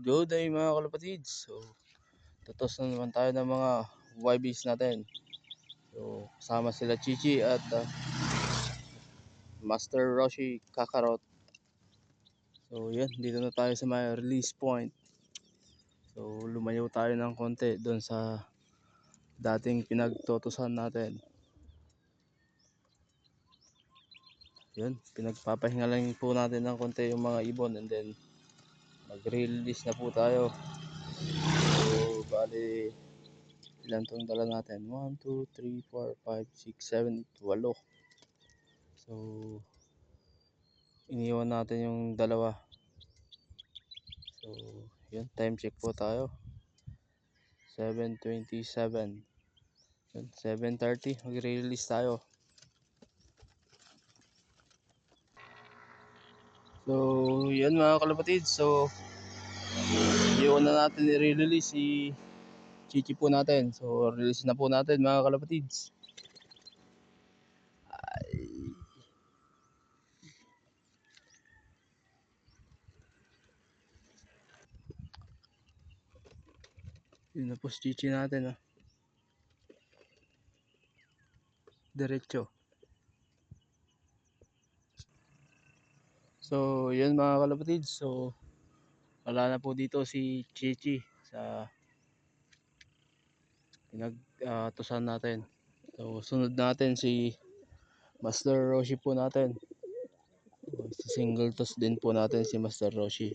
Good day mga kalapatids. So, tutos na naman tayo ng mga YBs natin. So, kasama sila Chichi at Master Roshi Kakarot. So, yan. Dito na tayo sa may release point. So, lumayo tayo ng konti doon sa dating pinagtotosan natin. Yan. Pinagpapahinga lang po natin ng konti yung mga ibon and then mag-release na po tayo. So, bali ilan tong dala natin? 1, 2, 3, 4, 5, 6, 7, 8 So, iniwan natin yung dalawa. So, yun, time check po tayo. 7:27. 7:30 magre-release tayo. So, yan mga kalapatid. So, iwan na natin i-release si Chichi po natin. So, release na po natin mga kalapatids. Yun na po si Chichi natin. Diretso. So, yun mga kalapatids. So, wala na po dito si Chichi sa pinagtusan natin. So, sunod natin si Master Roshi po natin. So, single toss din po natin si Master Roshi.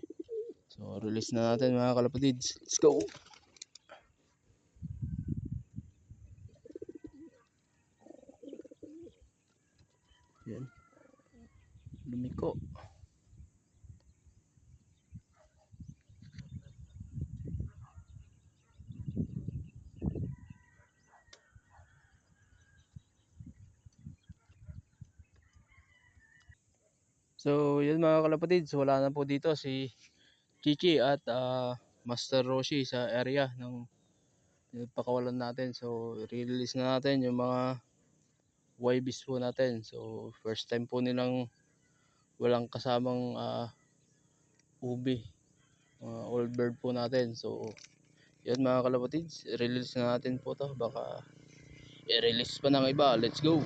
So, release na natin mga kalapatids. Let's go! Yan. Lumiko. So, yun mga kalapatids. Wala na po dito si Chichi at Master Roshi sa area ng pakawalan natin. So, release na natin yung mga YBs po natin. So, first time po nilang walang kasamang ubi. Old bird po natin. So, yan mga kalapatids. Release na natin po to. Baka i-release pa ng iba. Let's go!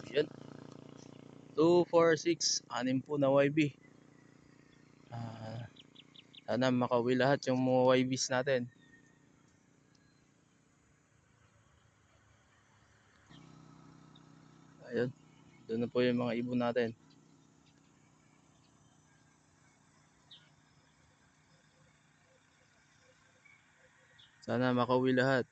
Yan. 2, 4, 6. 6 po na YB. Sana makauwi lahat yung mga YBs natin. Ayun. Doon na po yung mga ibon natin. Sana makauwi lahat.